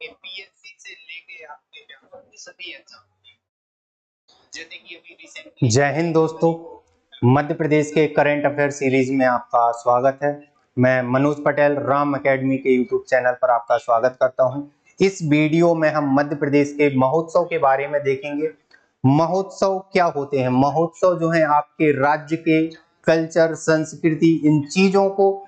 PSC से लेके आपके व्यापक के सभी एग्जाम, जैसे कि अभी रिसेंटली। जय हिंद दोस्तों, मध्य प्रदेश के करंट अफेयर सीरीज में आपका स्वागत है। मैं मनोज पटेल राम एकेडमी के यूट्यूब चैनल पर आपका स्वागत करता हूं। इस वीडियो में हम मध्य प्रदेश के महोत्सव के बारे में देखेंगे। महोत्सव क्या होते हैं? महोत्सव जो है आपके राज्य के कल्चर, संस्कृति, इन चीजों को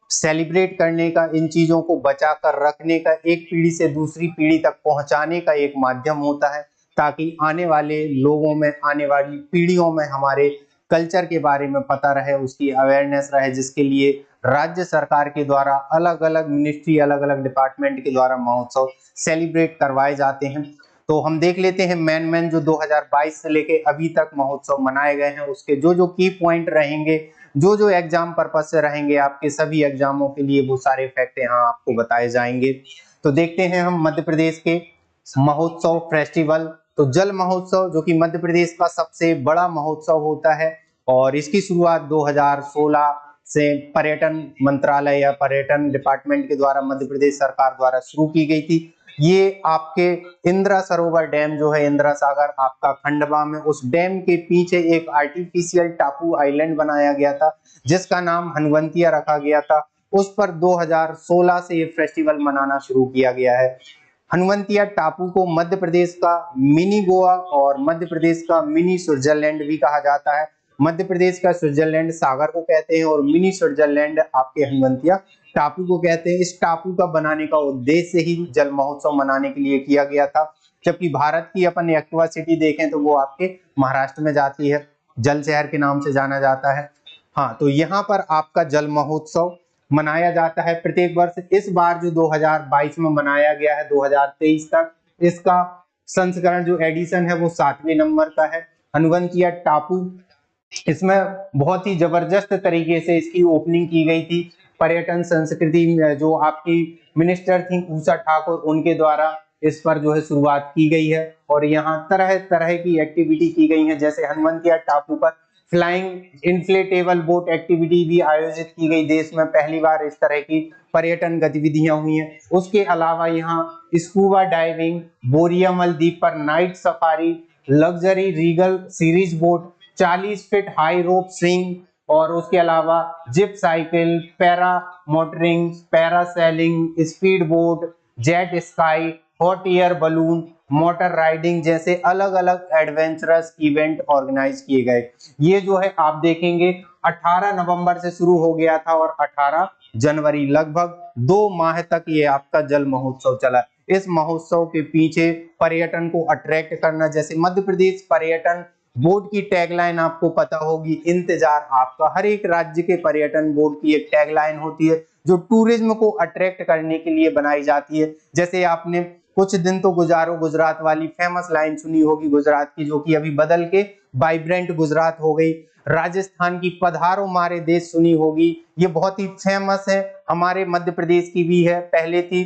सेलिब्रेट करने का, इन चीजों को बचा कर रखने का, एक पीढ़ी से दूसरी पीढ़ी तक पहुंचाने का एक माध्यम होता है, ताकि आने वाले लोगों में, आने वाली पीढ़ियों में हमारे कल्चर के बारे में पता रहे, उसकी अवेयरनेस रहे, जिसके लिए राज्य सरकार के द्वारा अलग अलग मिनिस्ट्री, अलग अलग डिपार्टमेंट के द्वारा महोत्सव सेलिब्रेट करवाए जाते हैं। तो हम देख लेते हैं मेन जो 2022 से लेके अभी तक महोत्सव मनाए गए हैं, उसके जो जो की पॉइंट रहेंगे, जो जो एग्जाम पर्पज से रहेंगे, आपके सभी एग्जामों के लिए वो सारे फैक्ट यहाँ आपको बताए जाएंगे। तो देखते हैं हम मध्य प्रदेश के महोत्सव फेस्टिवल। तो जल महोत्सव जो कि मध्य प्रदेश का सबसे बड़ा महोत्सव होता है, और इसकी शुरुआत 2016 से पर्यटन मंत्रालय या पर्यटन डिपार्टमेंट के द्वारा मध्य प्रदेश सरकार द्वारा शुरू की गई थी। ये आपके इंदिरा सरोवर डैम जो है, इंदिरा सागर आपका खंडवा में, उस डैम के पीछे एक आर्टिफिशियल टापू आइलैंड बनाया गया था, जिसका नाम हनवंतिया रखा गया था। उस पर 2016 से ये फेस्टिवल मनाना शुरू किया गया है। हनवंतिया टापू को मध्य प्रदेश का मिनी गोवा और मध्य प्रदेश का मिनी स्विट्जरलैंड भी कहा जाता है। मध्य प्रदेश का स्विट्जरलैंड सागर को कहते हैं, और मिनी स्विट्जरलैंड आपके हनवंतिया टापू को कहते हैं। इस टापू का बनाने का उद्देश्य ही जल महोत्सव मनाने के लिए किया गया था। जबकि भारत की अपन एक्वा सिटी देखें तो वो आपके महाराष्ट्र में जाती है, जल शहर के नाम से जाना जाता है। हाँ, तो यहाँ पर आपका जल महोत्सव मनाया जाता है प्रत्येक वर्ष। इस बार जो 2022 में मनाया गया है 2023 तक, इसका संस्करण जो एडिशन है वो 7वें नंबर का है। हनवंतिया टापू, इसमें बहुत ही जबरदस्त तरीके से इसकी ओपनिंग की गई थी। पर्यटन संस्कृति जो आपकी मिनिस्टर थी उषा ठाकुर, उनके द्वारा इस पर जो है शुरुआत की गई है, और यहाँ तरह तरह की एक्टिविटी की गई है। जैसे हनवंतिया टापू पर फ्लाइंग इन्फ्लेटेबल बोट एक्टिविटी भी आयोजित की गई। देश में पहली बार इस तरह की पर्यटन गतिविधियां हुई हैं। उसके अलावा यहाँ स्कूबा डाइविंग, बोरियमल द्वीप पर night safari, luxury regal series boat, 40 feet high rope swing, और उसके अलावा zip cycle, paramotoring, parasailing, speed boat, jet ski, hot air balloon, motor riding जैसे अलग अलग एडवेंचरस इवेंट ऑर्गेनाइज किए गए। ये जो है आप देखेंगे 18 नवंबर से शुरू हो गया था, और 18 जनवरी लगभग 2 माह तक ये आपका जल महोत्सव चला। इस महोत्सव के पीछे पर्यटन को अट्रैक्ट करना, जैसे मध्य प्रदेश पर्यटन बोर्ड की टैगलाइन आपको पता होगी, इंतजार आपका। हर एक राज्य के पर्यटन बोर्ड की एक टैगलाइन होती है जो टूरिज्म को अट्रैक्ट करने के लिए बनाई जाती है। जैसे आपने कुछ दिन तो गुजारो गुजरात वाली फेमस लाइन सुनी होगी गुजरात की, जो कि अभी बदल के वाइब्रेंट गुजरात हो गई। राजस्थान की पधारो मारे देश सुनी होगी, ये बहुत ही फेमस है। हमारे मध्य प्रदेश की भी है, पहले थी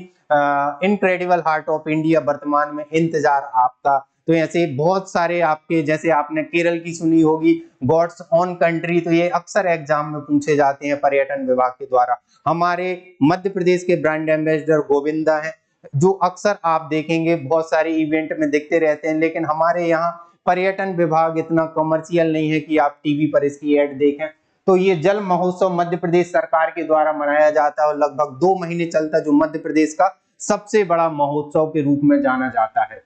इनक्रेडिबल हार्ट ऑफ इंडिया, वर्तमान में इंतजार आपका। तो ऐसे बहुत सारे आपके, जैसे आपने केरल की सुनी होगी गॉड्स ओन कंट्री, तो ये अक्सर एग्जाम में पूछे जाते हैं पर्यटन विभाग के द्वारा। हमारे मध्य प्रदेश के ब्रांड एम्बेसडर गोविंदा हैं, जो अक्सर आप देखेंगे बहुत सारे इवेंट में दिखते रहते हैं। लेकिन हमारे यहाँ पर्यटन विभाग इतना कमर्शियल नहीं है कि आप टीवी पर इसकी एड देखें। तो ये जल महोत्सव मध्य प्रदेश सरकार के द्वारा मनाया जाता है, और लगभग 2 महीने चलता है, जो मध्य प्रदेश का सबसे बड़ा महोत्सव के रूप में जाना जाता है।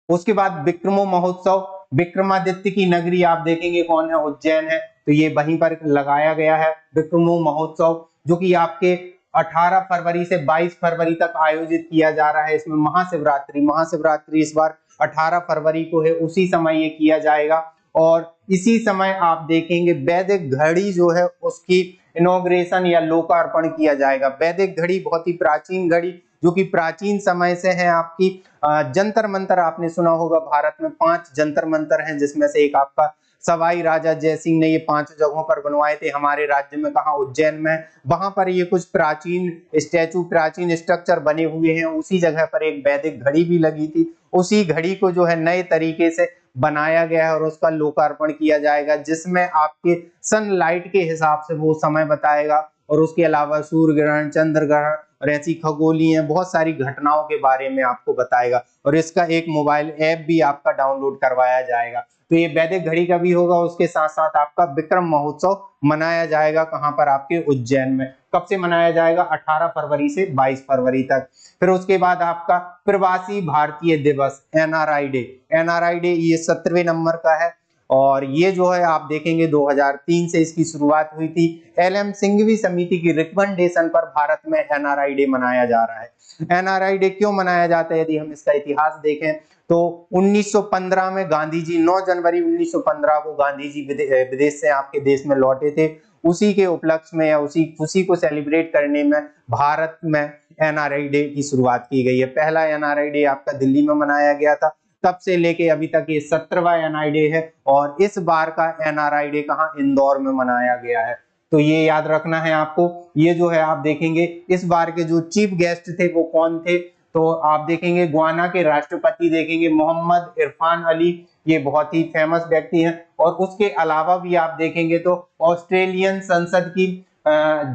उसके बाद विक्रमो महोत्सव, विक्रमादित्य की नगरी आप देखेंगे कौन है, उज्जैन है, तो ये वहीं पर लगाया गया है विक्रमो महोत्सव, जो कि आपके 18 फरवरी से 22 फरवरी तक आयोजित किया जा रहा है। इसमें महाशिवरात्रि इस बार 18 फरवरी को है, उसी समय ये किया जाएगा। और इसी समय आप देखेंगे वैदिक घड़ी जो है उसकी इनॉग्रेशन या लोकार्पण किया जाएगा। वैदिक घड़ी बहुत ही प्राचीन घड़ी, जो कि प्राचीन समय से है आपकी। जंतर मंतर आपने सुना होगा, भारत में 5 जंतर मंतर हैं, जिसमें से एक आपका सवाई राजा जयसिंह ने ये 5 जगहों पर बनवाए थे। हमारे राज्य में कहा, उज्जैन में। वहां पर ये कुछ प्राचीन स्टैचू, प्राचीन स्ट्रक्चर बने हुए हैं। उसी जगह पर एक वैदिक घड़ी भी लगी थी। उसी घड़ी को जो है नए तरीके से बनाया गया है, और उसका लोकार्पण किया जाएगा, जिसमें आपके सनलाइट के हिसाब से वो समय बताएगा। और उसके अलावा सूर्य ग्रहण, चंद्र ग्रहण, और ऐसी खगोलीय बहुत सारी घटनाओं के बारे में आपको बताएगा, और इसका एक मोबाइल ऐप भी आपका डाउनलोड करवाया जाएगा। तो ये वैदिक घड़ी का भी होगा, उसके साथ साथ आपका विक्रम महोत्सव मनाया जाएगा। कहां पर? आपके उज्जैन में। कब से मनाया जाएगा? 18 फरवरी से 22 फरवरी तक। फिर उसके बाद आपका प्रवासी भारतीय दिवस एनआरआई डे। एनआरआई डे ये 17वें नंबर का है, और ये जो है आप देखेंगे 2003 से इसकी शुरुआत हुई थी। एलएम सिंघवी समिति की रिकमेंडेशन पर भारत में एनआरआई डे मनाया जा रहा है। एनआरआई डे क्यों मनाया जाता है? यदि हम इसका इतिहास देखें तो 1915 में गांधी जी, 9 जनवरी 1915 को गांधी जी विदेश से आपके देश में लौटे थे। उसी के उपलक्ष्य में या उसी खुशी को सेलिब्रेट करने में भारत में एनआरआई डे की शुरुआत की गई है। पहला एनआरआई डे आपका दिल्ली में मनाया गया था, तब से लेके अभी तक ये 17वां एनआरआई डे है, और इस बार का एनआरआई डे कहां? इंदौर में मनाया गया है। तो ये याद रखना है आपको। ये जो है आप देखेंगे इस बार के जो चीफ गेस्ट थे वो कौन थे? तो आप देखेंगे गुयाना के राष्ट्रपति देखेंगे मोहम्मद इरफान अली, ये बहुत ही फेमस व्यक्ति हैं। और उसके अलावा भी आप देखेंगे तो ऑस्ट्रेलियन संसद की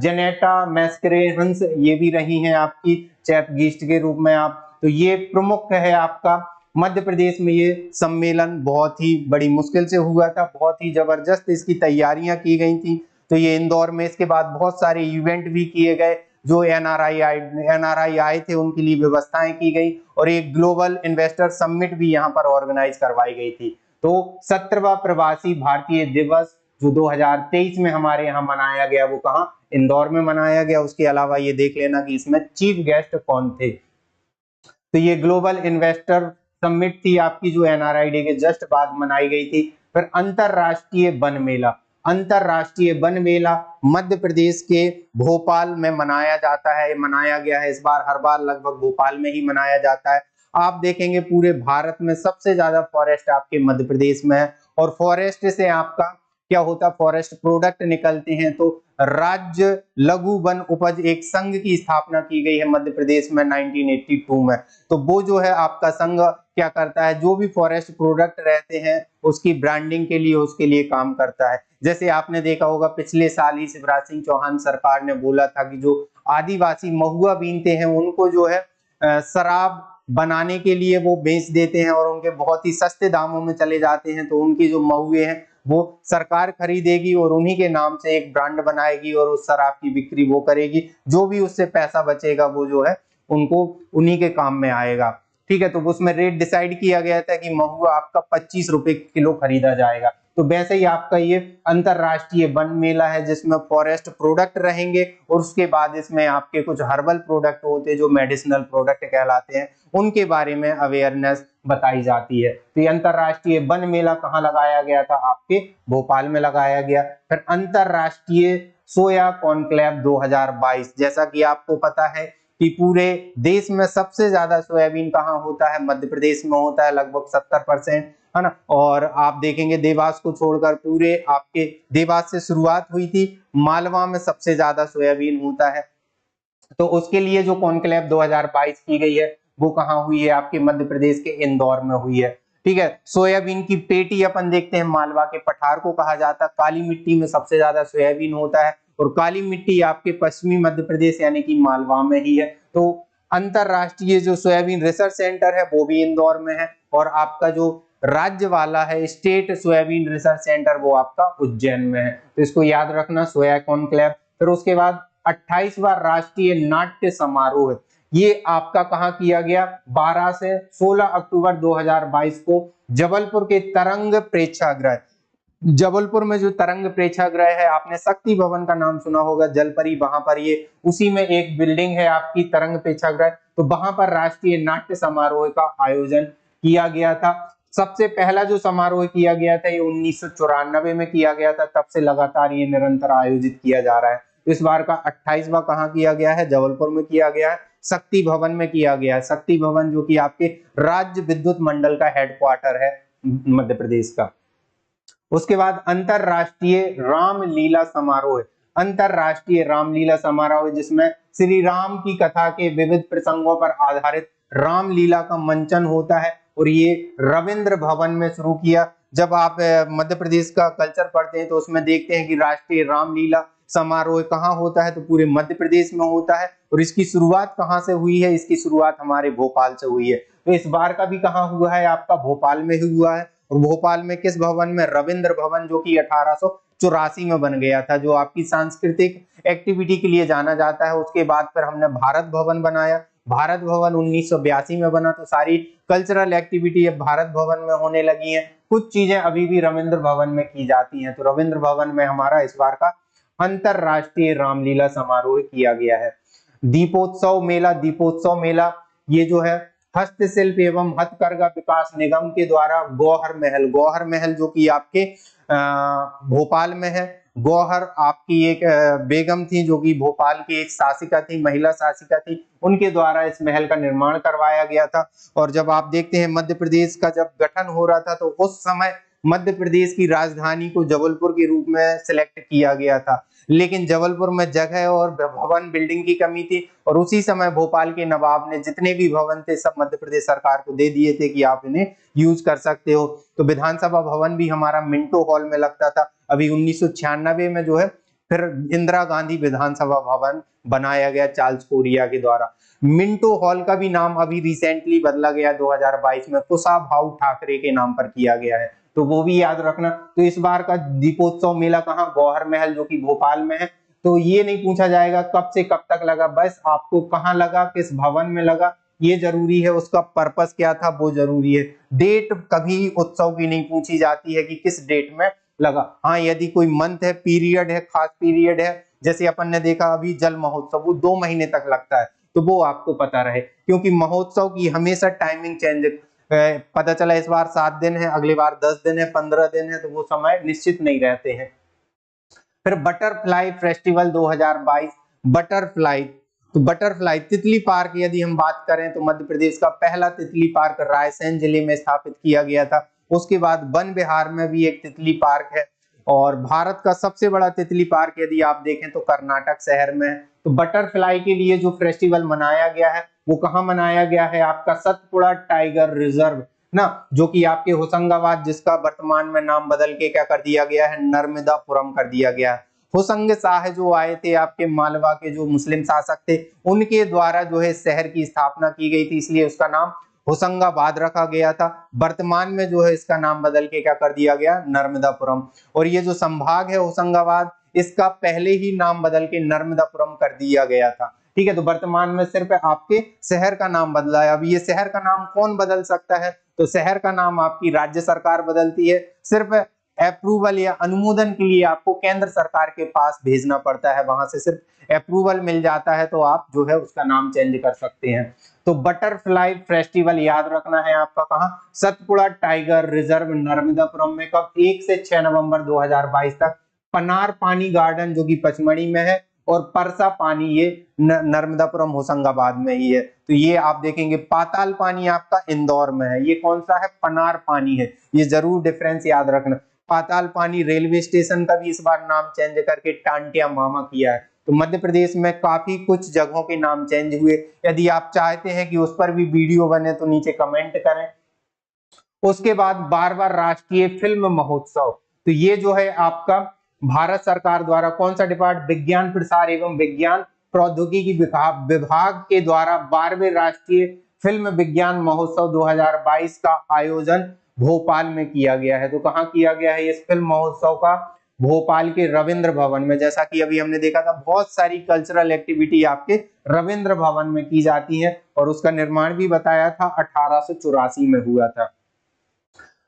जेनेटा मैस्करेहंस, ये भी रही हैं आपकी चीफ गेस्ट के रूप में आप। तो ये प्रमुख है आपका। मध्य प्रदेश में ये सम्मेलन बहुत ही बड़ी मुश्किल से हुआ था, बहुत ही जबरदस्त इसकी तैयारियां की गई थी। तो ये इंदौर में, इसके बाद बहुत सारे इवेंट भी किए गए, जो एनआरआई आए थे उनके लिए व्यवस्थाएं की गई, और एक ग्लोबल इन्वेस्टर समिट भी यहाँ पर ऑर्गेनाइज करवाई गई थी। तो 17वां प्रवासी भारतीय दिवस जो 2023 में हमारे यहाँ मनाया गया, वो कहाँ? इंदौर में मनाया गया। उसके अलावा ये देख लेना कि इसमें चीफ गेस्ट कौन थे। तो ये ग्लोबल इन्वेस्टर समिट थी आपकी, जो एनआरआई डे के जस्ट बाद मनाई गई थी। फिर अंतरराष्ट्रीय वन मेला। अंतरराष्ट्रीय वन मेला मध्य प्रदेश के भोपाल में मनाया जाता है, मनाया गया है इस बार। हर बार लगभग भोपाल में ही मनाया जाता है। आप देखेंगे पूरे भारत में सबसे ज्यादा फॉरेस्ट आपके मध्य प्रदेश में है, और फॉरेस्ट से आपका क्या होता है? फॉरेस्ट प्रोडक्ट निकलते हैं। तो राज्य लघु वन उपज एक संघ की स्थापना की गई है मध्य प्रदेश में 1982 में। तो वो जो है आपका संघ क्या करता है? जो भी फॉरेस्ट प्रोडक्ट रहते हैं उसकी ब्रांडिंग के लिए, उसके लिए काम करता है। जैसे आपने देखा होगा पिछले साल ही शिवराज सिंह चौहान सरकार ने बोला था कि जो आदिवासी महुआ बीनते हैं उनको जो है शराब बनाने के लिए वो बेच देते हैं, और उनके बहुत ही सस्ते दामों में चले जाते हैं। तो उनकी जो महुए हैं वो सरकार खरीदेगी और उन्हीं के नाम से एक ब्रांड बनाएगी, और उस शराब की बिक्री वो करेगी। जो भी उससे पैसा बचेगा वो जो है उनको उन्हीं के काम में आएगा। ठीक है, तो उसमें रेट डिसाइड किया गया था कि महुआ आपका 25 रुपए किलो खरीदा जाएगा। तो वैसे ही आपका ये अंतरराष्ट्रीय वन मेला है, जिसमें फॉरेस्ट प्रोडक्ट रहेंगे, और उसके बाद इसमें आपके कुछ हर्बल प्रोडक्ट होते हैं जो मेडिसिनल प्रोडक्ट कहलाते हैं, उनके बारे में अवेयरनेस बताई जाती है। तो ये अंतरराष्ट्रीय वन मेला कहाँ लगाया गया था? आपके भोपाल में लगाया गया। फिर अंतरराष्ट्रीय सोया कॉन्क्लेव 2022, जैसा कि आपको पता है कि पूरे देश में सबसे ज्यादा सोयाबीन कहाँ होता है? मध्य प्रदेश में होता है, लगभग 70%, है ना। और आप देखेंगे देवास को छोड़कर पूरे आपके, देवास से शुरुआत हुई थी, मालवा में सबसे ज्यादा सोयाबीन होता है। तो उसके लिए जो कॉन्क्लेव 2022 की गई है वो कहाँ हुई है? आपके मध्य प्रदेश के इंदौर में हुई है। ठीक है, सोयाबीन की पेटी अपन देखते हैं, मालवा के पठार को कहा जाता है। काली मिट्टी में सबसे ज्यादा सोयाबीन होता है, और काली मिट्टी आपके पश्चिमी मध्य प्रदेश यानी कि मालवा में ही है। तो अंतरराष्ट्रीय जो सोयाबीन रिसर्च सेंटर है वो भी इंदौर में है, और आपका जो राज्य वाला है स्टेट सोयाबीन रिसर्च सेंटर वो आपका उज्जैन में है। तो इसको याद रखना, सोया कॉन्क्लेव। फिर उसके बाद 28वां राष्ट्रीय नाट्य समारोह, ये आपका कहाँ किया गया? 12 से 16 अक्टूबर 2022 को जबलपुर के तरंग प्रेक्षागृह। जबलपुर में जो तरंग प्रेक्षागृह है, आपने शक्ति भवन का नाम सुना होगा, जलपरी, वहां पर ये उसी में एक बिल्डिंग है आपकी तरंग प्रेक्षागृह। तो वहां पर राष्ट्रीय नाट्य समारोह का आयोजन किया गया था। सबसे पहला जो समारोह किया गया था ये 1994 में किया गया था, तब से लगातार ये निरंतर आयोजित किया जा रहा है। इस बार का 28वां कहाँ किया गया है? जबलपुर में किया गया है, शक्ति भवन में किया गया है। शक्ति भवन जो कि आपके राज्य विद्युत मंडल का हेडक्वार्टर है मध्य प्रदेश का। उसके बाद अंतरराष्ट्रीय रामलीला समारोह, अंतरराष्ट्रीय रामलीला समारोह जिसमें श्री राम की कथा के विविध प्रसंगों पर आधारित रामलीला का मंचन होता है, और ये रविंद्र भवन में शुरू किया। जब आप मध्य प्रदेश का कल्चर पढ़ते हैं तो उसमें देखते हैं कि राष्ट्रीय रामलीला समारोह कहाँ होता है, तो पूरे मध्य प्रदेश में होता है। और इसकी शुरुआत कहाँ से हुई है, इसकी शुरुआत हमारे भोपाल से हुई है। तो इस बार का भी कहाँ हुआ है, आपका भोपाल में ही हुआ है। और भोपाल में किस भवन में, रविंद्र भवन, जो कि 1884 में बन गया था, जो आपकी सांस्कृतिक एक्टिविटी के लिए जाना जाता है। उसके बाद फिर हमने भारत भवन बनाया, भारत भवन 1982 में बना। तो सारी कल्चरल एक्टिविटी अब भारत भवन में होने लगी है। कुछ चीजें अभी भी रविंद्र भवन में की जाती हैं। तो रविंद्र भवन में हमारा इस बार का अंतरराष्ट्रीय रामलीला समारोह किया गया है। दीपोत्सव मेला, दीपोत्सव मेला ये जो है हस्तशिल्प एवं हथकरघा विकास निगम के द्वारा गौहर महल, गौहर महल जो कि आपके भोपाल में है। गौहर आपकी एक बेगम थी, जो कि भोपाल की एक शासिका थी, महिला शासिका थी, उनके द्वारा इस महल का निर्माण करवाया गया था। और जब आप देखते हैं मध्य प्रदेश का जब गठन हो रहा था, तो उस समय मध्य प्रदेश की राजधानी को जबलपुर के रूप में सिलेक्ट किया गया था, लेकिन जबलपुर में जगह और भवन बिल्डिंग की कमी थी। और उसी समय भोपाल के नवाब ने जितने भी भवन थे सब मध्य प्रदेश सरकार को दे दिए थे कि आप इन्हें यूज कर सकते हो। तो विधानसभा भवन भी हमारा मिंटो हॉल में लगता था। अभी 1996 में जो है फिर इंदिरा गांधी विधानसभा भवन बनाया गया चार्ल्स कोरिया के द्वारा। मिंटो हॉल का भी नाम अभी रिसेंटली बदला गया 2022 में, कुशाभाऊ ठाकरे के नाम पर किया गया है, तो वो भी याद रखना। तो इस बार का दीपोत्सव मेला कहाँ, गौहर महल जो कि भोपाल में है। तो ये नहीं पूछा जाएगा कब से कब तक लगा, बस आपको कहाँ लगा, किस भवन में लगा, ये जरूरी है, उसका पर्पस क्या था वो जरूरी है। डेट कभी उत्सव की नहीं पूछी जाती है कि किस डेट में लगा। हाँ, यदि कोई मंथ है, पीरियड है, खास पीरियड है, जैसे अपन ने देखा अभी जल महोत्सव, वो 2 महीने तक लगता है, तो वो आपको पता रहे, क्योंकि महोत्सव की हमेशा टाइमिंग चेंज, पता चला इस बार 7 दिन है, अगली बार 10 दिन है, 15 दिन है, तो वो समय निश्चित नहीं रहते हैं। फिर बटरफ्लाई फेस्टिवल 2022, बटरफ्लाई, तो बटरफ्लाई तितली पार्क यदि हम बात करें तो मध्य प्रदेश का पहला तितली पार्क रायसेन जिले में स्थापित किया गया था। उसके बाद वन विहार में भी एक तितली पार्क है। और भारत का सबसे बड़ा तितली पार्क यदि आप देखें तो कर्नाटक शहर में है। तो बटरफ्लाई के लिए जो फेस्टिवल मनाया गया है वो कहाँ मनाया गया है, आपका सतपुड़ा टाइगर रिजर्व ना, जो कि आपके होशंगाबाद, जिसका वर्तमान में नाम बदल के क्या कर दिया गया है, नर्मदापुरम कर दिया गया है। होशंग शाह जो आए थे आपके मालवा के जो मुस्लिम शासक थे, उनके द्वारा जो है शहर की स्थापना की गई थी, इसलिए उसका नाम होशंगाबाद रखा गया था। वर्तमान में जो है इसका नाम बदल के क्या कर दिया गया, नर्मदापुरम। और ये जो संभाग है होशंगाबाद, इसका पहले ही नाम बदल के नर्मदापुरम कर दिया गया था। ठीक है, तो वर्तमान में सिर्फ आपके शहर का नाम बदला है। अब ये शहर का नाम कौन बदल सकता है, तो शहर का नाम आपकी राज्य सरकार बदलती है। सिर्फ अप्रूवल या अनुमोदन के लिए आपको केंद्र सरकार के पास भेजना पड़ता है, वहां से सिर्फ अप्रूवल मिल जाता है, तो आप जो है उसका नाम चेंज कर सकते हैं। तो बटरफ्लाई फेस्टिवल याद रखना है आपका कहाँ, सतपुड़ा टाइगर रिजर्व नर्मदापुरम में, कब, 1 से 6 नवंबर 2022 तक। पनार पानी गार्डन जो कि पचमढ़ी में है, और परसा पानी ये नर्मदापुरम होशंगाबाद में ही है। तो ये आप देखेंगे। पाताल पानी आपका इंदौर में है, ये कौन सा है, पनार पानी है, ये जरूर डिफरेंस याद रखना। पाताल पानी रेलवे स्टेशन का भी इस बार नाम चेंज करके टांटिया मामा किया है। तो मध्य प्रदेश में काफी कुछ जगहों के नाम चेंज हुए। यदि आप चाहते हैं कि उस पर भी वीडियो बने तो नीचे कमेंट करें। उसके बाद बार-बार राष्ट्रीय फिल्म महोत्सव, तो ये जो है आपका भारत सरकार द्वारा कौन सा डिपार्टमेंट, विज्ञान प्रसार एवं विज्ञान प्रौद्योगिकी विभाग के द्वारा 12वें राष्ट्रीय फिल्म विज्ञान महोत्सव 2022 का आयोजन भोपाल में किया गया है। तो कहाँ किया गया है इस फिल्म महोत्सव का, भोपाल के रविंद्र भवन में। जैसा कि अभी हमने देखा था, बहुत सारी कल्चरल एक्टिविटी आपके रविंद्र भवन में की जाती है, और उसका निर्माण भी बताया था 1884 में हुआ था।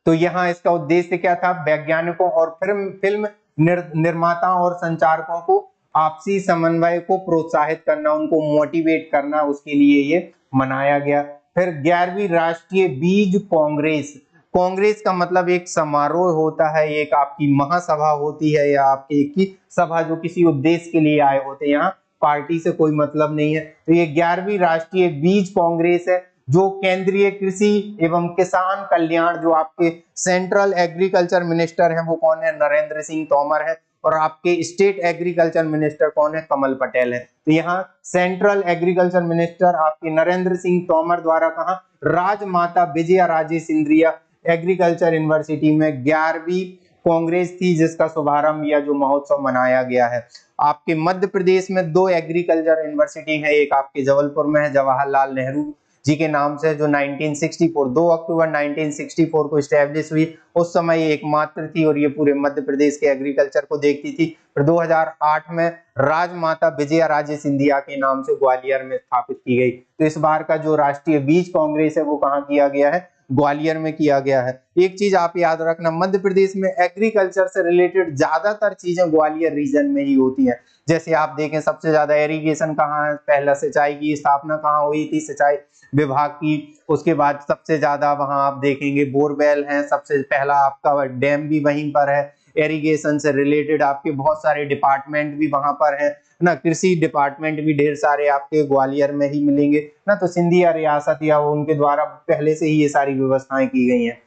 तो यहाँ इसका उद्देश्य क्या था, वैज्ञानिकों और फिल्म निर्माताओं और संचारकों को आपसी समन्वय को प्रोत्साहित करना, उनको मोटिवेट करना, उसके लिए ये मनाया गया। फिर 11वीं राष्ट्रीय बीज कांग्रेस, कांग्रेस का मतलब एक समारोह होता है, एक आपकी महासभा होती है, या आपकी एक की सभा जो किसी उद्देश्य के लिए आए होते हैं, यहाँ पार्टी से कोई मतलब नहीं है। तो ये 11वीं राष्ट्रीय बीज कांग्रेस है, जो केंद्रीय कृषि एवं किसान कल्याण, जो आपके सेंट्रल एग्रीकल्चर मिनिस्टर हैं वो कौन है, नरेंद्र सिंह तोमर है, और आपके स्टेट एग्रीकल्चर मिनिस्टर कौन है, कमल पटेल है। तो यहाँ सेंट्रल एग्रीकल्चर मिनिस्टर आपके नरेंद्र सिंह तोमर द्वारा कहा, राजमाता विजया राजे सिंधिया एग्रीकल्चर यूनिवर्सिटी में 11वीं कांग्रेस थी, जिसका शुभारंभ या जो महोत्सव मनाया गया है। आपके मध्य प्रदेश में 2 एग्रीकल्चर यूनिवर्सिटी है, एक आपके जबलपुर में है जवाहरलाल नेहरू जी के नाम से, जो 1964 2 अक्टूबर 1964 को स्टैब्लिश हुई। उस समय ये एकमात्र थी और ये पूरे मध्य प्रदेश के एग्रीकल्चर को देखती थी। फिर 2008 में राजमाता विजया राजे सिंधिया के नाम से ग्वालियर में स्थापित की गई। तो इस बार का जो राष्ट्रीय बीज कांग्रेस है वो कहाँ किया गया है, ग्वालियर में किया गया है। एक चीज आप याद रखना, मध्य प्रदेश में एग्रीकल्चर से रिलेटेड ज्यादातर चीजें ग्वालियर रीजन में ही होती हैं। जैसे आप देखें सबसे ज्यादा इरिगेशन कहाँ है, पहला सिंचाई की स्थापना कहाँ हुई थी, सिंचाई विभाग की। उसके बाद सबसे ज्यादा वहां आप देखेंगे बोरवेल हैं, सबसे पहला आपका डैम भी वहीं पर है। इरिगेशन से रिलेटेड आपके बहुत सारे डिपार्टमेंट भी वहां पर है ना, कृषि डिपार्टमेंट भी ढेर सारे आपके ग्वालियर में ही मिलेंगे ना। तो सिंधिया रियासत या उनके द्वारा पहले से ही ये सारी व्यवस्थाएं की गई हैं।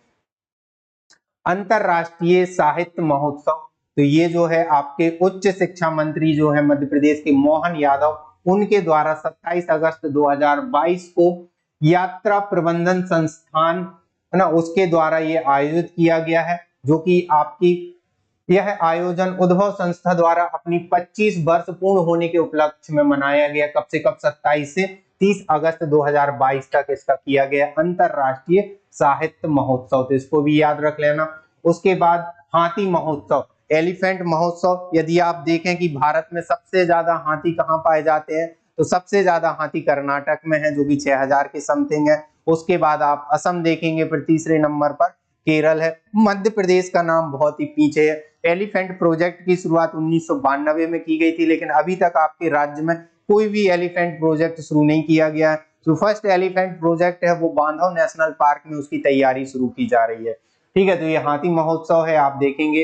अंतरराष्ट्रीय साहित्य महोत्सव, तो ये जो है आपके उच्च शिक्षा मंत्री जो है मध्य प्रदेश के मोहन यादव, उनके द्वारा 27 अगस्त 2022 को यात्रा प्रबंधन संस्थान है ना, उसके द्वारा ये आयोजित किया गया है। जो कि आपकी यह आयोजन उद्भव संस्था द्वारा अपनी 25 वर्ष पूर्ण होने के उपलक्ष्य में मनाया गया। कब से कब, 27 से 30 अगस्त 2022 तक इसका किया गया अंतरराष्ट्रीय साहित्य महोत्सव, तो इसको भी याद रख लेना। उसके बाद हाथी महोत्सव, एलिफेंट महोत्सव। यदि आप देखें कि भारत में सबसे ज्यादा हाथी कहाँ पाए जाते हैं, तो सबसे ज्यादा हाथी कर्नाटक में है जो कि 6000 के समथिंग है। उसके बाद आप असम देखेंगे, फिर तीसरे नंबर पर केरल है। मध्य प्रदेश का नाम बहुत ही पीछे है। एलिफेंट प्रोजेक्ट की शुरुआत 1992 में की गई थी, लेकिन अभी तक आपके राज्य में कोई भी एलिफेंट प्रोजेक्ट शुरू नहीं किया गया है। जो फर्स्ट एलिफेंट प्रोजेक्ट है वो बांधव नेशनल पार्क में उसकी तैयारी शुरू की जा रही है। ठीक है, तो ये हाथी महोत्सव है, आप देखेंगे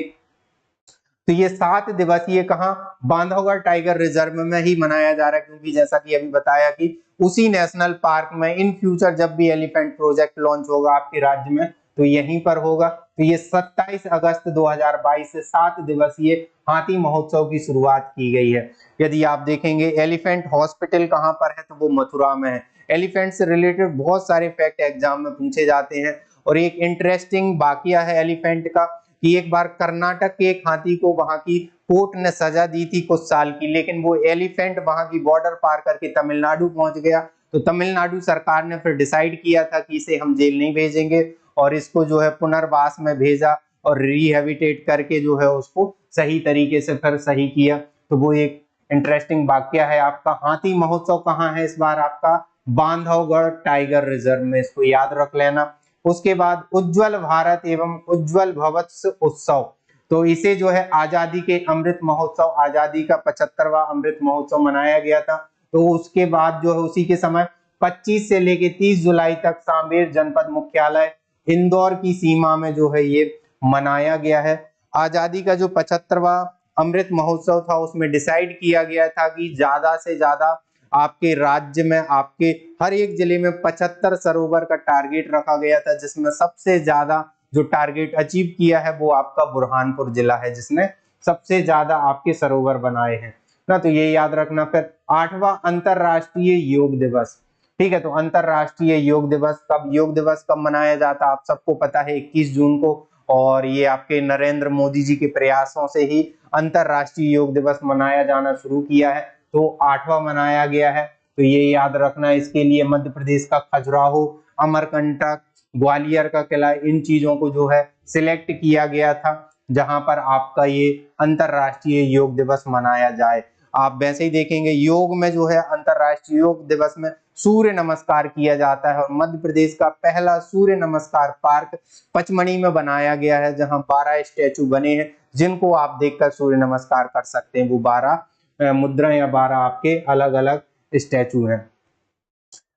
तो ये 7 दिवसीय कहाँ, बांधवगढ़ टाइगर रिजर्व में ही मनाया जा रहा है, क्योंकि जैसा कि अभी बताया कि उसी नेशनल पार्क में इन फ्यूचर जब भी एलिफेंट प्रोजेक्ट लॉन्च होगा आपके राज्य में तो यहीं पर होगा। तो ये 27 अगस्त 2022 से 7 दिवसीय हाथी महोत्सव की शुरुआत की गई है। यदि आप देखेंगे एलिफेंट हॉस्पिटल कहाँ पर है, तो वो मथुरा में है। एलिफेंट से रिलेटेड बहुत सारे फैक्ट एग्जाम में पूछे जाते हैं। और एक इंटरेस्टिंग वाकया है एलिफेंट का कि एक बार कर्नाटक के एक हाथी को वहां की कोर्ट ने सजा दी थी कुछ साल की, लेकिन वो एलिफेंट वहां की बॉर्डर पार करके तमिलनाडु पहुंच गया। तो तमिलनाडु सरकार ने फिर डिसाइड किया था कि इसे हम जेल नहीं भेजेंगे और इसको जो है पुनर्वास में भेजा और रिहेबिटेट करके जो है उसको सही तरीके से फिर सही किया। तो वो एक इंटरेस्टिंग वाकया है आपका। हाथी महोत्सव कहाँ है इस बार आपका, बांधवगढ़ टाइगर रिजर्व में, इसको याद रख लेना। उसके बाद उज्जवल भारत एवं उज्जवल भविष्य उत्सव, तो इसे जो है आजादी के अमृत महोत्सव, आजादी का 75वां अमृत महोत्सव मनाया गया था। तो उसके बाद जो है उसी के समय 25 से लेके 30 जुलाई तक सांवेर जनपद मुख्यालय इंदौर की सीमा में जो है ये मनाया गया है। आजादी का जो 75वां अमृत महोत्सव था उसमें डिसाइड किया गया था कि ज्यादा से ज्यादा आपके राज्य में आपके हर एक जिले में 75 सरोवर का टारगेट रखा गया था, जिसमें सबसे ज्यादा जो टारगेट अचीव किया है वो आपका बुरहानपुर जिला है, जिसने सबसे ज्यादा आपके सरोवर बनाए हैं ना। तो ये याद रखना। फिर 8वां अंतरराष्ट्रीय योग दिवस, ठीक है, तो अंतरराष्ट्रीय योग दिवस योग दिवस कब मनाया जाता है आप सबको पता है, 21 जून को। और ये आपके नरेंद्र मोदी जी के प्रयासों से ही अंतरराष्ट्रीय योग दिवस मनाया जाना शुरू किया है। तो 8वां मनाया गया है, तो ये याद रखना। इसके लिए मध्य प्रदेश का खजुराहो, अमरकंटक, ग्वालियर का किला, इन चीजों को जो है सिलेक्ट किया गया था जहां पर आपका ये अंतरराष्ट्रीय योग दिवस मनाया जाए। आप वैसे ही देखेंगे योग में जो है अंतरराष्ट्रीय योग दिवस में सूर्य नमस्कार किया जाता है और मध्य प्रदेश का पहला सूर्य नमस्कार पार्क पचमढ़ी में बनाया गया है, जहां 12 स्टैचू बने हैं जिनको आप देखकर सूर्य नमस्कार कर सकते हैं। वो 12 मुद्रा या 12 आपके अलग अलग स्टैचू हैं।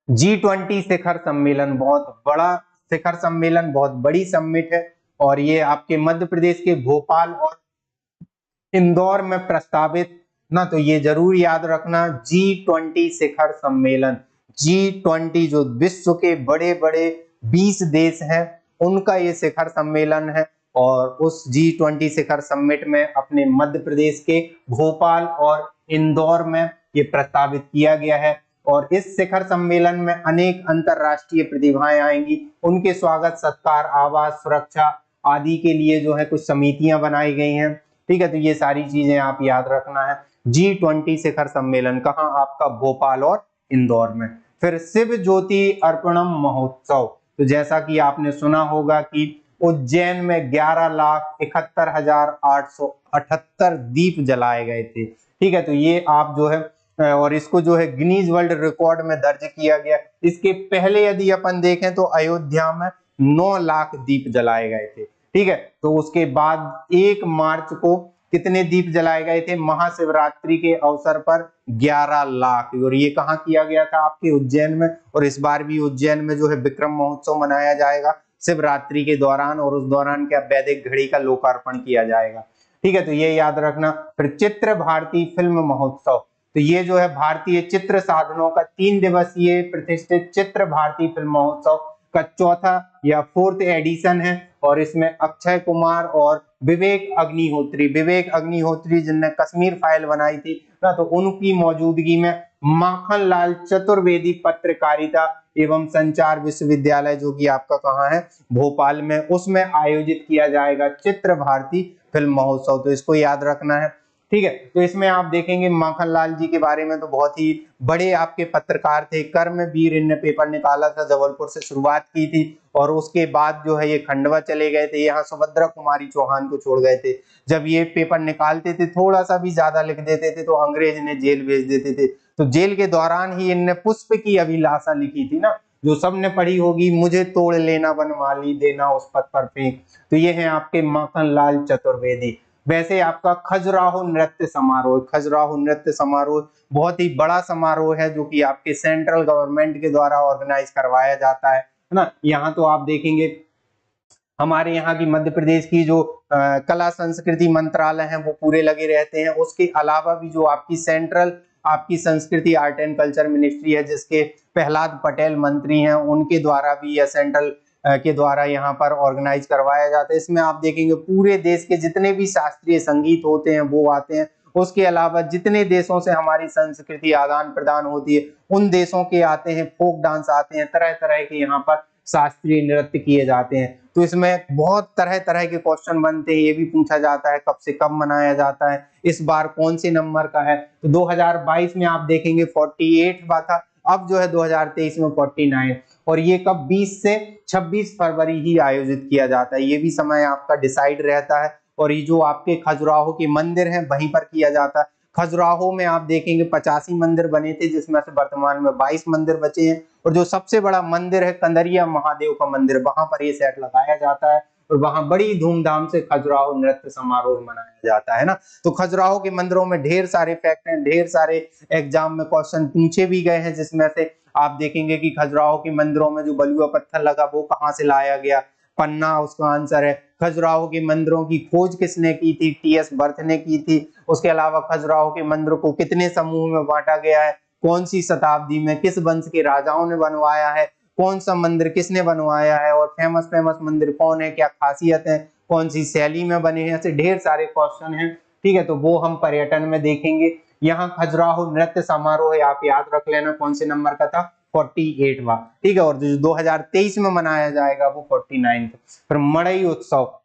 G20 शिखर सम्मेलन, बहुत बड़ा शिखर सम्मेलन, बहुत बड़ी समिट है और ये आपके मध्य प्रदेश के भोपाल और इंदौर में प्रस्तावित ना, तो ये जरूर याद रखना। G20 शिखर सम्मेलन, G20 जो विश्व के बड़े बड़े 20 देश हैं उनका ये शिखर सम्मेलन है और उस G20 शिखर समिट में अपने मध्य प्रदेश के भोपाल और इंदौर में ये प्रस्तावित किया गया है। और इस शिखर सम्मेलन में अनेक अंतरराष्ट्रीय प्रतिभाएं आएंगी, उनके स्वागत सत्कार, आवास, सुरक्षा आदि के लिए जो है कुछ समितियां बनाई गई हैं। ठीक है, तो ये सारी चीजें आप याद रखना है। G20 शिखर सम्मेलन, कहाँ आपका भोपाल और इंदौर में। फिर शिव ज्योति अर्पणम महोत्सव, तो जैसा कि आपने सुना होगा कि उज्जैन में 11,71,878 दीप जलाए गए थे। ठीक है, तो ये आप जो है और इसको जो है गिनीज वर्ल्ड रिकॉर्ड में दर्ज किया गया। इसके पहले यदि अपन देखें तो अयोध्या में 9 लाख दीप जलाए गए थे। ठीक है, तो उसके बाद 1 मार्च को कितने दीप जलाए गए थे महाशिवरात्रि के अवसर पर? 11 लाख। और ये कहाँ किया गया था? आपके उज्जैन में। और इस बार भी उज्जैन में जो है विक्रम महोत्सव मनाया जाएगा शिवरात्रि के दौरान, और उस दौरान क्या वैदिक घड़ी का लोकार्पण किया जाएगा। ठीक है, तो ये याद रखना। फिर चित्र भारती फिल्म महोत्सव, तो ये जो है भारतीय चित्र साधनों का 3 दिवसीय प्रतिष्ठित चित्र भारती फिल्म महोत्सव का चौथा या 4th एडिशन है। और इसमें अक्षय कुमार और विवेक अग्निहोत्री जिनने कश्मीर फाइल बनाई थी ना, तो उनकी मौजूदगी में माखनलाल चतुर्वेदी पत्रकारिता एवं संचार विश्वविद्यालय, जो कि आपका कहाँ है? भोपाल में, उसमें आयोजित किया जाएगा चित्र भारती फिल्म महोत्सव। तो इसको याद रखना है। ठीक है, तो इसमें आप देखेंगे माखनलाल जी के बारे में तो बहुत ही बड़े आपके पत्रकार थे। कर्मवीर इनने पेपर निकाला था, जबलपुर से शुरुआत की थी और उसके बाद जो है ये खंडवा चले गए थे, यहाँ सुभद्रा कुमारी चौहान को छोड़ गए थे। जब ये पेपर निकालते थे थोड़ा सा भी ज्यादा लिख देते थे तो अंग्रेज इन्हें जेल भेज देते थे। तो जेल के दौरान ही इनने पुष्प की अभिलाषा लिखी थी ना, जो सबने पढ़ी होगी, मुझे तोड़ लेना वनमाली, देना उस पथ पर फेंक। तो ये है आपके माखनलाल चतुर्वेदी। वैसे आपका खजुराहो नृत्य समारोह बहुत ही बड़ा समारोह है, जो कि आपके सेंट्रल गवर्नमेंट के द्वारा ऑर्गेनाइज करवाया जाता है ना। यहाँ तो आप देखेंगे हमारे यहाँ की मध्य प्रदेश की जो कला संस्कृति मंत्रालय है वो पूरे लगे रहते हैं। उसके अलावा भी जो आपकी सेंट्रल आपकी संस्कृति आर्ट एंड कल्चर मिनिस्ट्री है, जिसके प्रहलाद पटेल मंत्री हैं, उनके द्वारा भी या सेंट्रल के द्वारा यहाँ पर ऑर्गेनाइज करवाया जाता है। इसमें आप देखेंगे पूरे देश के जितने भी शास्त्रीय संगीत होते हैं वो आते हैं। उसके अलावा जितने देशों से हमारी संस्कृति आदान प्रदान होती है उन देशों के आते हैं, फोक डांस आते हैं, तरह तरह के यहाँ पर शास्त्रीय नृत्य किए जाते हैं। तो इसमें बहुत तरह तरह के क्वेश्चन बनते हैं। ये भी पूछा जाता है कब से कब मनाया जाता है, इस बार कौन से नंबर का है। तो 2022 में आप देखेंगे 48वां था, अब जो है 2023 में 49। और ये कब 20 से 26 फरवरी ही आयोजित किया जाता है, ये भी समय आपका डिसाइड रहता है। और ये जो आपके खजुराहो के मंदिर हैं वहीं पर किया जाता है। खजुराहो में आप देखेंगे 85 मंदिर बने थे, जिसमें से वर्तमान में 22 मंदिर बचे हैं। और जो सबसे बड़ा मंदिर है कंदरिया महादेव का मंदिर, वहां पर ये सेट लगाया जाता है और वहां बड़ी धूमधाम से खजुराहो नृत्य समारोह मनाया जाता है ना। तो खजुराहो के मंदिरों में ढेर सारे फैक्ट हैं, ढेर सारे एग्जाम में क्वेश्चन पूछे भी गए हैं, जिसमें से आप देखेंगे कि खजुराहो के मंदिरों में जो बलुआ पत्थर लगा वो कहाँ से लाया गया? पन्ना उसका आंसर है। खजुराहो के मंदिरों की खोज किसने की थी? टी.एस. बर्थ ने की थी। उसके अलावा खजुराहो के मंदिरों को कितने समूह में बांटा गया है? कौन सी शताब्दी में किस वंश के राजाओं ने बनवाया है? कौन सा मंदिर किसने बनवाया है? और फेमस मंदिर कौन है? क्या खासियत है? कौन सी शैली में बने हैं? ऐसे ढेर सारे क्वेश्चन हैं। ठीक है, तो वो हम पर्यटन में देखेंगे। यहाँ खजुराहो नृत्य समारोह है, आप याद रख लेना कौन से नंबर का था? 48वां। ठीक है, और जो 2023 में मनाया जाएगा वो 49। फिर मड़ई उत्सव,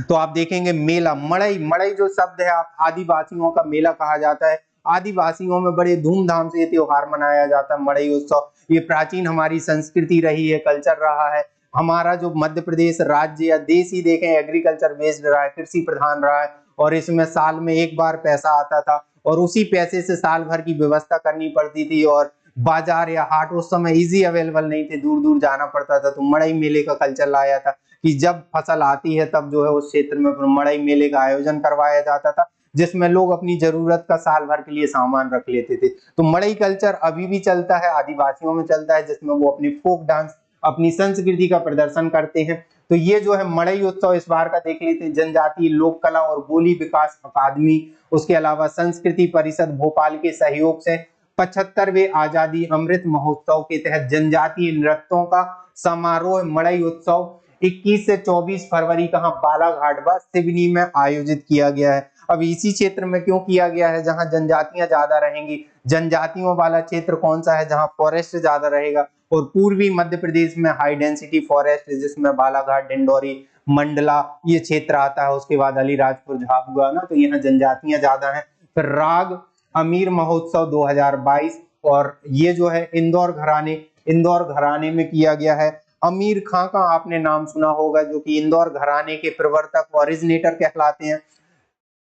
तो आप देखेंगे मेला मड़ई जो शब्द है आप आदिवासियों का मेला कहा जाता है। आदिवासियों में बड़े धूमधाम से ये त्योहार मनाया जाता है मड़ई उत्सव। ये प्राचीन हमारी संस्कृति रही है, कल्चर रहा है। हमारा जो मध्य प्रदेश राज्य या देश ही देखें एग्रीकल्चर बेस्ड रहा है, कृषि प्रधान रहा है। और इसमें साल में एक बार पैसा आता था और उसी पैसे से साल भर की व्यवस्था करनी पड़ती थी। और बाजार या हाट उस समय इजी अवेलेबल नहीं थे, दूर दूर जाना पड़ता था। तो मड़ई मेले का कल्चर लाया था कि जब फसल आती है तब जो है उस क्षेत्र में मड़ई मेले का आयोजन करवाया जाता था, जिसमें लोग अपनी जरूरत का साल भर के लिए सामान रख लेते थे। तो मड़ई कल्चर अभी भी चलता है, आदिवासियों में चलता है, जिसमें वो अपनी फोक डांस अपनी संस्कृति का प्रदर्शन करते हैं। तो ये जो है मड़ई उत्सव इस बार का देख लेते हैं। जनजातीय लोक कला और बोली विकास अकादमी, उसके अलावा संस्कृति परिषद भोपाल के सहयोग से 75वें आजादी अमृत महोत्सव के तहत जनजातीय नृत्यों का समारोह मड़ई उत्सव 21 से 24 फरवरी कहां? बालाघाट व सिवनी में आयोजित किया गया है। अब इसी क्षेत्र में क्यों किया गया है? जहां जनजातियां ज्यादा रहेंगी। जनजातियों वाला क्षेत्र कौन सा है? जहां फॉरेस्ट ज्यादा रहेगा। और पूर्वी मध्य प्रदेश में हाई डेंसिटी फॉरेस्ट, जिसमें बालाघाट, डिंडोरी, मंडला ये क्षेत्र आता है। उसके बाद अलीराजपुर, झाबुआ ना, तो यहाँ जनजातियां ज्यादा हैं। फिर राग अमीर महोत्सव 2022, और ये जो है इंदौर घराने में किया गया है। अमीर खां का आपने नाम सुना होगा, जो कि इंदौर घराने के प्रवर्तक ओरिजिनेटर कहलाते हैं।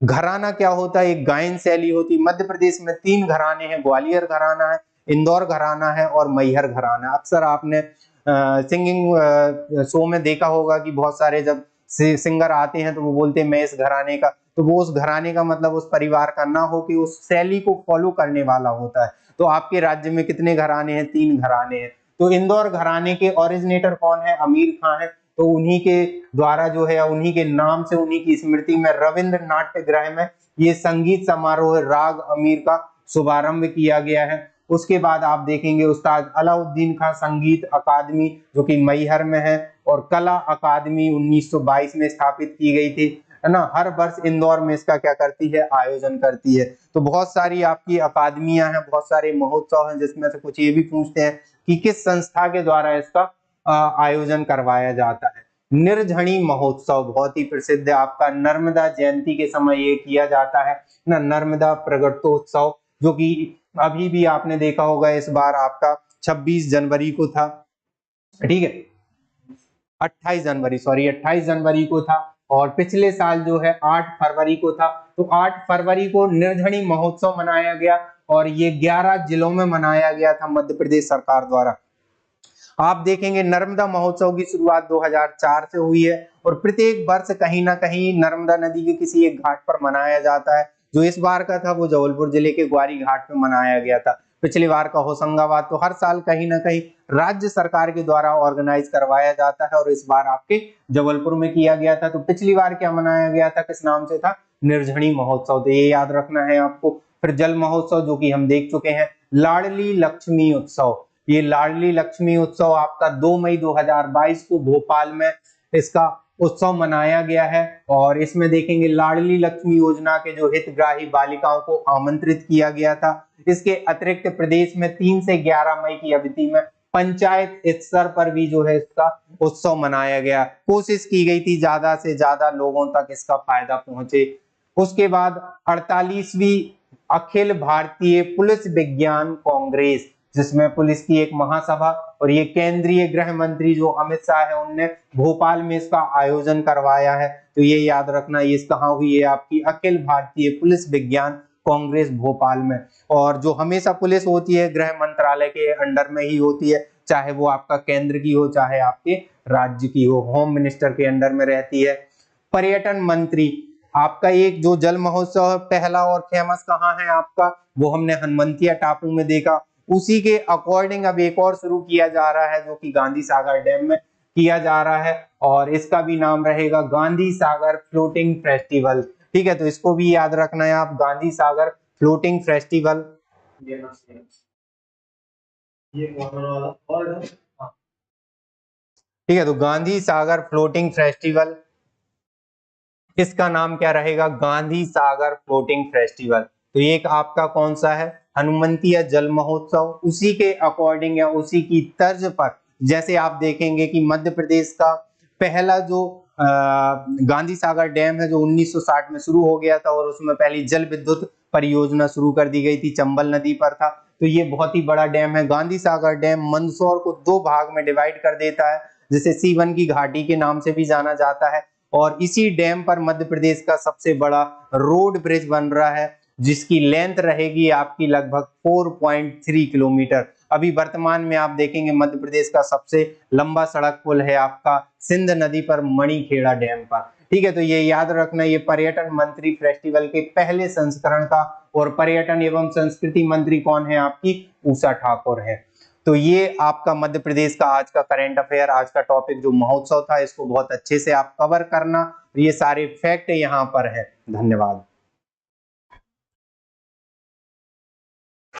घराना क्या होता है? एक गायन शैली होती है। मध्य प्रदेश में 3 घराने हैं, ग्वालियर घराना है, इंदौर घराना है और मैहर घराना। अक्सर आपने सिंगिंग शो में देखा होगा कि बहुत सारे जब सिंगर आते हैं तो वो बोलते हैं मैं इस घराने का, तो वो उस घराने का मतलब उस परिवार का ना हो कि उस शैली को फॉलो करने वाला होता है। तो आपके राज्य में कितने घराने हैं? 3 घराने हैं। तो इंदौर घराने के ओरिजिनेटर कौन है? अमीर खां है। तो उन्हीं के द्वारा जो है, उन्हीं के नाम से, उन्हीं की स्मृति में रविंद्र नाट्य गृह में ये संगीत समारोह राग अमीर का शुभारंभ किया गया है। उसके बाद आप देखेंगे उस्ताद अलाउद्दीन खां संगीत अकादमी, जो कि मैहर में है, और कला अकादमी 1922 में स्थापित की गई थी, है ना। हर वर्ष इंदौर में इसका क्या करती है? आयोजन करती है। तो बहुत सारी आपकी अकादमियां हैं, बहुत सारे महोत्सव हैं, जिसमें से कुछ ये भी पूछते हैं कि किस संस्था के द्वारा इसका आयोजन करवाया जाता है। निर्झणी महोत्सव बहुत ही प्रसिद्ध है आपका, नर्मदा जयंती के समय ये किया जाता है ना, नर्मदा प्रगटोत्सव, जो कि अभी भी आपने देखा होगा इस बार आपका 26 जनवरी को था, ठीक है, 28 जनवरी को था, और पिछले साल जो है 8 फरवरी को था। तो 8 फरवरी को निर्झणी महोत्सव मनाया गया, और ये 11 जिलों में मनाया गया था मध्य प्रदेश सरकार द्वारा। आप देखेंगे नर्मदा महोत्सव की शुरुआत 2004 से हुई है, और प्रत्येक वर्ष कहीं ना कहीं नर्मदा नदी के किसी एक घाट पर मनाया जाता है। जो इस बार का था वो जबलपुर जिले के ग्वारी घाट पर मनाया गया था। पिछली बार का होशंगाबाद। तो हर साल कहीं ना कहीं राज्य सरकार के द्वारा ऑर्गेनाइज करवाया जाता है, और इस बार आपके जबलपुर में किया गया था। तो पिछली बार क्या मनाया गया था, किस नाम से था? निर्झणी महोत्सव। तो ये याद रखना है आपको। फिर जल महोत्सव, जो कि हम देख चुके हैं। लाडली लक्ष्मी उत्सव, ये लाडली लक्ष्मी उत्सव आपका 2 मई 2022 को भोपाल में इसका उत्सव मनाया गया है, और इसमें देखेंगे लाडली लक्ष्मी योजना के जो हितग्राही बालिकाओं को आमंत्रित किया गया था। इसके अतिरिक्त प्रदेश में 3 से 11 मई की अवधि में पंचायत स्तर पर भी जो है इसका उत्सव मनाया गया। कोशिश की गई थी ज्यादा से ज्यादा लोगों तक इसका फायदा पहुंचे। उसके बाद 48वीं अखिल भारतीय पुलिस विज्ञान कांग्रेस, जिसमें पुलिस की एक महासभा और ये केंद्रीय गृह मंत्री जो अमित शाह है, उनने भोपाल में इसका आयोजन करवाया है। तो ये याद रखना, ये कहाँ हुई है? आपकी अखिल भारतीय पुलिस विज्ञान कांग्रेस भोपाल में। और जो हमेशा पुलिस होती है गृह मंत्रालय के अंडर में ही होती है, चाहे वो आपका केंद्र की हो चाहे आपके राज्य की हो, होम मिनिस्टर के अंडर में रहती है। पर्यटन मंत्री, आपका एक जो जल महोत्सव पहला और फेमस कहाँ है आपका, वो हमने हनुमंतिया टापू में देखा। उसी के अकॉर्डिंग अब एक और शुरू किया जा रहा है, जो कि गांधी सागर डैम में किया जा रहा है, और इसका भी नाम रहेगा गांधी सागर फ्लोटिंग फेस्टिवल। ठीक है, तो इसको भी याद रखना है आप, गांधी सागर फ्लोटिंग फेस्टिवल। ठीक है, तो गांधी सागर फ्लोटिंग फेस्टिवल, इसका नाम क्या रहेगा? Gandhi Sagar floating festival. तो एक आपका कौन सा है? हनुमंतिया जल महोत्सव। उसी के अकॉर्डिंग या उसी की तर्ज पर जैसे आप देखेंगे कि मध्य प्रदेश का पहला जो गांधी सागर डैम है, जो 1960 में शुरू हो गया था, और उसमें पहली जल विद्युत परियोजना शुरू कर दी गई थी, चंबल नदी पर था। तो ये बहुत ही बड़ा डैम है। गांधी सागर डैम मंदसौर को 2 भाग में डिवाइड कर देता है, जिसे सीवन की घाटी के नाम से भी जाना जाता है। और इसी डैम पर मध्य प्रदेश का सबसे बड़ा रोड ब्रिज बन रहा है, जिसकी लेंथ रहेगी आपकी लगभग 4.3 किलोमीटर। अभी वर्तमान में आप देखेंगे मध्य प्रदेश का सबसे लंबा सड़क पुल है आपका सिंध नदी पर मणिखेड़ा डैम पर। ठीक है, तो ये याद रखना, ये पर्यटन मंत्री फेस्टिवल के पहले संस्करण का, और पर्यटन एवं संस्कृति मंत्री कौन है? आपकी उषा ठाकुर है। तो ये आपका मध्य प्रदेश का आज का करंट अफेयर, आज का टॉपिक जो महोत्सव था, इसको बहुत अच्छे से आप कवर करना। ये सारे फैक्ट यहाँ पर है। धन्यवाद।